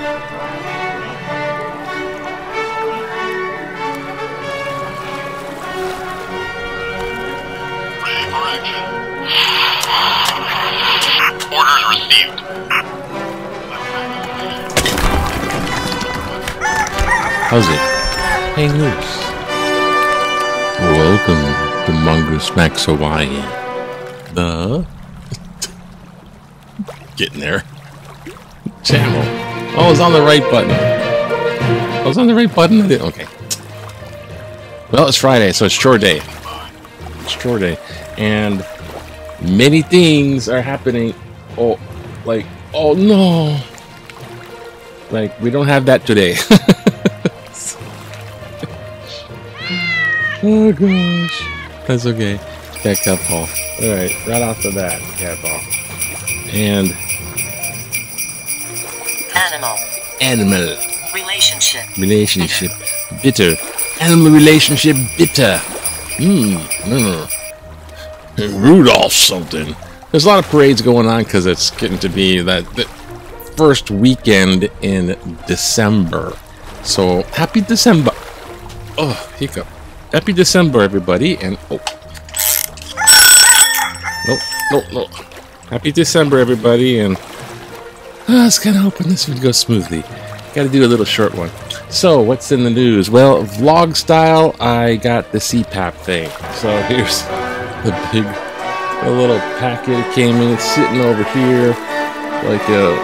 Ready for action. Orders received. How's it? Hang loose. Welcome to Mongoose Max Hawaii. Getting there. Channel. Oh, I was on the right button. I was on the right button? I did. Okay. Well, it's Friday, so it's chore day. It's chore day. And many things are happening. Oh, like, oh no. Like, we don't have that today. Oh gosh. That's okay. Cat ball. Alright, right off the bat, cat ball. And Animal. Relationship. Bitter. Animal relationship bitter. Rudolph something. There's a lot of parades going on because it's getting to be the first weekend in December. So, happy December. Oh, hiccup. Happy December, everybody. And, oh. No. Happy December, everybody. And I was kind of hoping this would go smoothly. Got to do a little short one. So, what's in the news? Well, vlog style, I got the CPAP thing. So, here's the little packet. It came in. It's sitting over here like a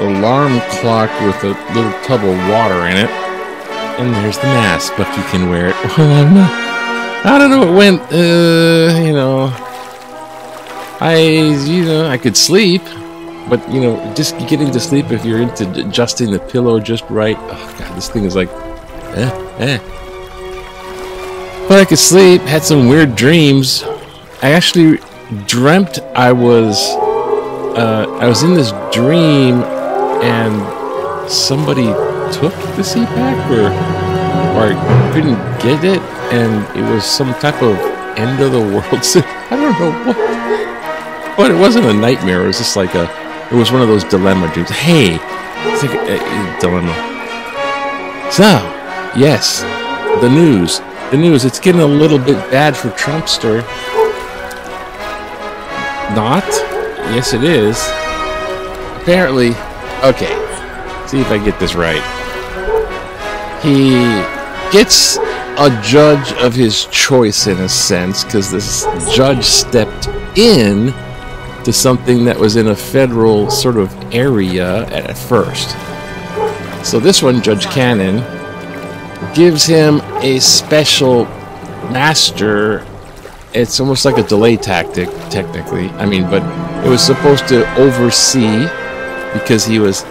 alarm clock with a little tub of water in it. And there's the mask, but you can wear it. Well, I don't know. It went. I could sleep, but just getting to sleep if you're into adjusting the pillow just right. Oh God, this thing is like, But I could sleep. Had some weird dreams. I actually dreamt I was in this dream, and somebody took the CPAP, or I couldn't get it, and it was some type of end of the world. I don't know what, but it wasn't a nightmare. It was just like it was one of those dilemma dreams. Hey, it's like a dilemma. So, yes, the news. It's getting a little bit bad for Trumpster. Not? Yes, it is. Apparently, okay. See if I get this right. He gets a judge of his choice in a sense, because this judge stepped in to something that was in a federal sort of area at first. So this one, Judge Cannon, gives him a special master. It's almost like a delay tactic, technically. I mean, but it was supposed to oversee, because he was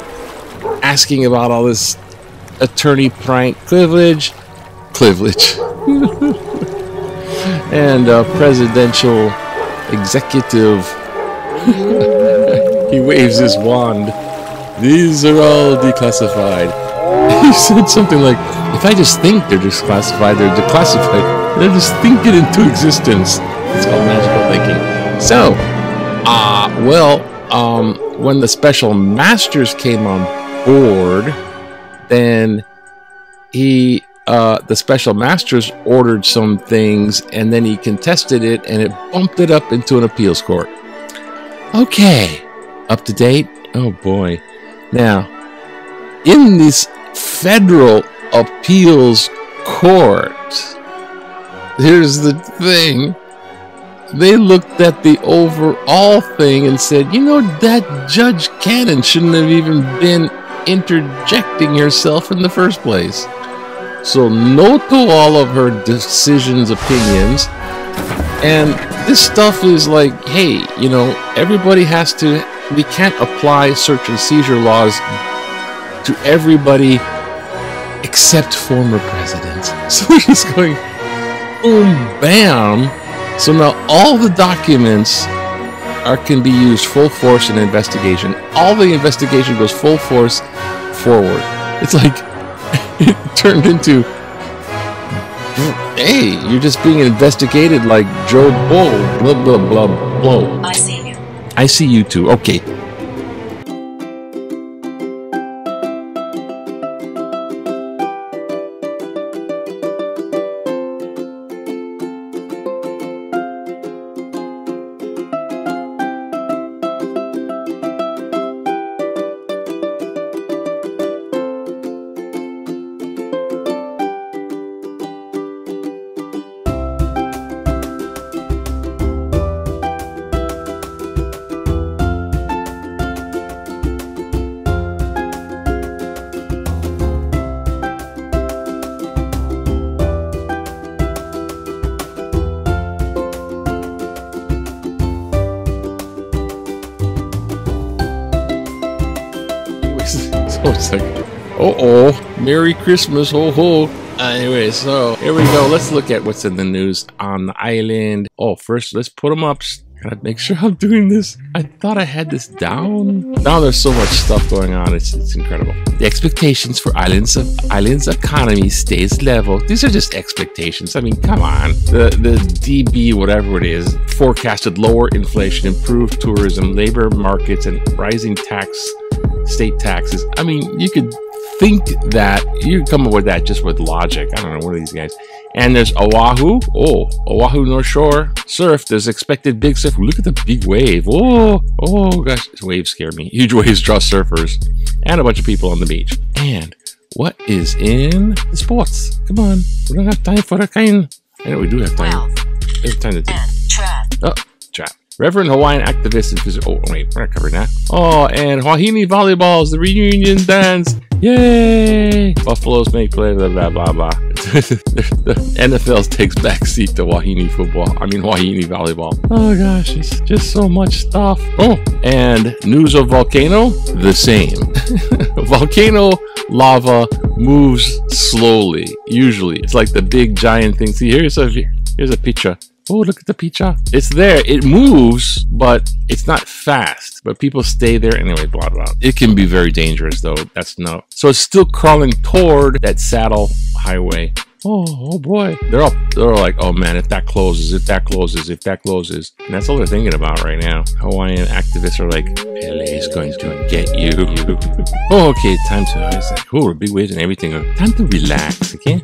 asking about all this attorney-client privilege, and presidential executive. He waves his wand. These are all declassified. He said something like, if I just think they're declassified, they're declassified. They're just thinking into existence. It's called magical thinking. So, when the special masters came on board, then the special masters ordered some things, and then he contested it, and it bumped it up into an appeals court. Okay, up to date? Oh boy. Now, in this federal appeals court, here's the thing. They looked at the overall thing and said, that Judge Cannon shouldn't have even been interjecting herself in the first place. So no to all of her decisions, opinions. And this stuff is like, hey, everybody has to, we can't apply search and seizure laws to everybody except former presidents. So we're just going, boom, bam. So now all the documents can be used full force in investigation. All the investigation goes full force forward. It's like it turned into, hey, you're just being investigated like Joe Bull, blah, blah, blah, blah. I see you. I see you too. Okay. it's like, Merry Christmas, ho ho. Anyway, so here we go. Let's look at what's in the news on the island. Oh, first, let's put them up. Gotta make sure I'm doing this. I thought I had this down. Now there's so much stuff going on. It's incredible. The expectations for islands economy stays level. These are just expectations. I mean, come on. The DB, whatever it is, forecasted lower inflation, improved tourism, labor markets, and rising state taxes. I mean, you could think that you come up with that just with logic. I don't know, what are these guys? And there's Oahu. Oh, Oahu North Shore surf. There's expected big surf. Look at the big wave. Oh gosh, waves scare me. Huge waves draw surfers and a bunch of people on the beach. And what is in the sports? Come on, we don't have time for a kind. I know we do have time. We have time to do. Oh, trap. Reverend Hawaiian activist and visitor. Oh wait, we're not covering that. Oh, and Wahine volleyballs, the reunion dance. Yay! Buffaloes make play, blah, blah, blah, blah. The NFL takes backseat to Wahine football. I mean, Wahine volleyball. Oh gosh, it's just so much stuff. Oh, and news of volcano? The same. Volcano lava moves slowly, usually. It's like the big giant thing. See, here's a picture. Oh, look at the picture. It's there. It moves, but it's not fast. But people stay there anyway, blah, blah. It can be very dangerous, though. That's no. So it's still crawling toward that saddle highway. Oh boy. They're all like, oh man, if that closes. And that's all they're thinking about right now. Hawaiian activists are like, LA is going to get you. Oh, okay, time to, I was like, oh, big waves and everything. Time to relax, okay?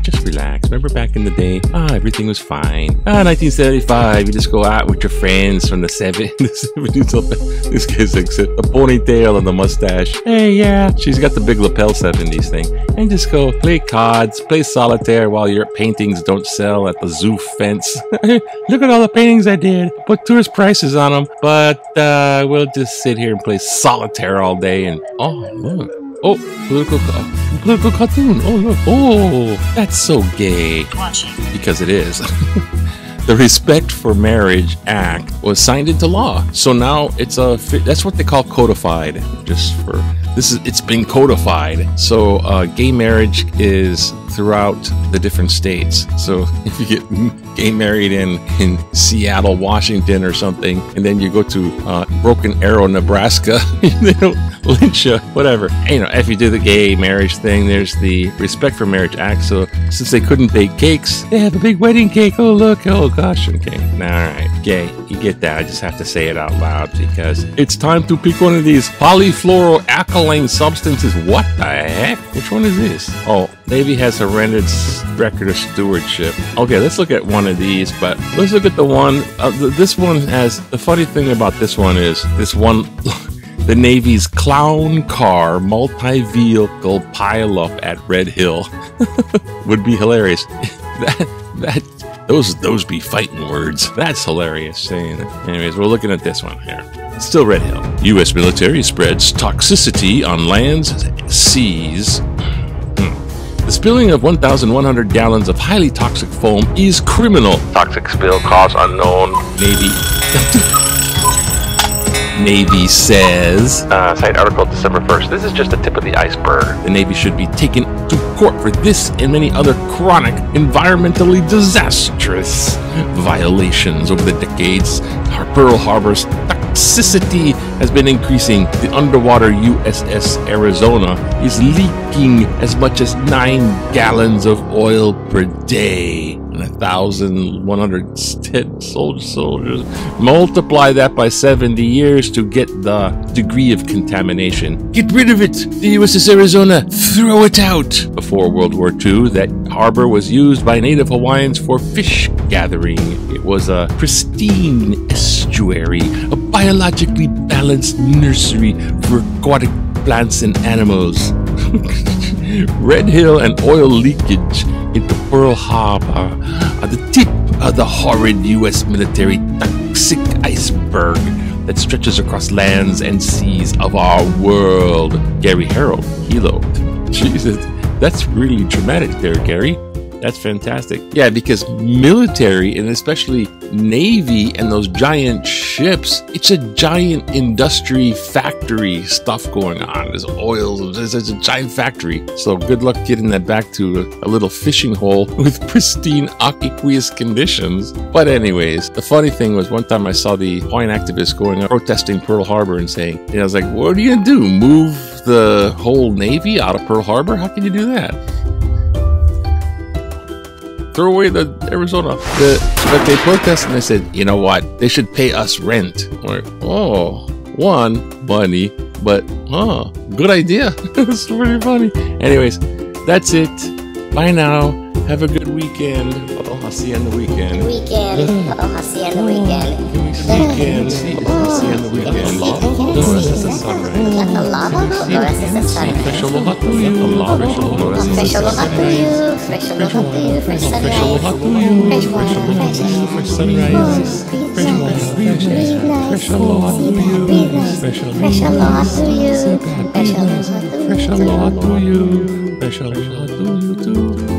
Just relax. Remember back in the day? Everything was fine. 1975, you just go out with your friends from the 70s. This guy's like, the ponytail and the mustache. Hey, yeah. She's got the big lapel 70s thing. And just go play cards. Play solitaire while your paintings don't sell at the zoo fence. Look at all the paintings I did. Put tourist prices on them. But we'll just sit here and play solitaire all day. And oh, look. Oh, political cartoon. Oh, look. Oh, that's so gay. Watching. Because it is. The Respect for Marriage Act was signed into law. So now that's what they call codified. It's been codified. So gay marriage is throughout the different states. So if you get gay married in Seattle, Washington or something, and then you go to Broken Arrow, Nebraska, they don't lynch you, whatever. And, if you do the gay marriage thing, there's the Respect for Marriage Act. So since they couldn't bake cakes, they have a big wedding cake. Oh, look. Oh, gosh. Okay. Now, all right. Gay. You get that. I just have to say it out loud because it's time to pick one of these polyfluoroalkyl substances. What the heck? Which one is this? Oh, Navy has horrendous record of stewardship. Okay, let's look at one of these, but let's look at the one. This one has, the funny thing about this one is this one, the Navy's clown car multi-vehicle pileup at Red Hill would be hilarious. Those be fighting words. That's hilarious saying it. Anyways, we're looking at this one here. Still Red Hill. U.S. military spreads toxicity on lands, seas. The spilling of 1,100 gallons of highly toxic foam is criminal. Toxic spill cause unknown. Navy says. Site article December 1st. This is just the tip of the iceberg. The Navy should be taken to court for this and many other chronic, environmentally disastrous violations over the decades. Pearl Harbor's toxicity has been increasing. The underwater USS Arizona is leaking as much as 9 gallons of oil per day. And 1,100 soldiers. Multiply that by 70 years to get the degree of contamination. Get rid of it! The USS Arizona! Throw it out! Before World War II, that harbor was used by Native Hawaiians for fish gathering. It was a pristine estuary, a biologically balanced nursery for aquatic plants and animals. Red Hill and oil leakage into Pearl Harbor are the tip of the horrid U.S. military toxic iceberg that stretches across lands and seas of our world. Gary Harold, Hilo. Jesus, that's really dramatic there, Gary. That's fantastic. Yeah, because military, and especially Navy and those giant ships, it's a giant industry factory stuff going on. There's oils, there's a giant factory. So good luck getting that back to a little fishing hole with pristine aqueous conditions. But anyways, the funny thing was one time I saw the Hawaiian activists going up protesting Pearl Harbor and saying, I was like, what are you gonna do? Move the whole Navy out of Pearl Harbor? How can you do that? Throw away the Arizona. But they protested and they said, you know what? They should pay us rent. Like, oh, one, money, but good idea. It's pretty funny. Anyways, that's it. Bye now. Have a good weekend. I'll see you on the weekend. I'll see you on the weekend. Weekend. I'll see you on the weekend. The rest is the sunrise. The rest is the sunrise. Fresh aloha to you. Fresh aloha to you. Fresh aloha to you. Fresh sunrise. Fresh aloha to you. Fresh aloha to you. Fresh sunrise. Fresh aloha to you. Fresh aloha to you. Fresh aloha to you. Fresh aloha to you. Fresh aloha to you too.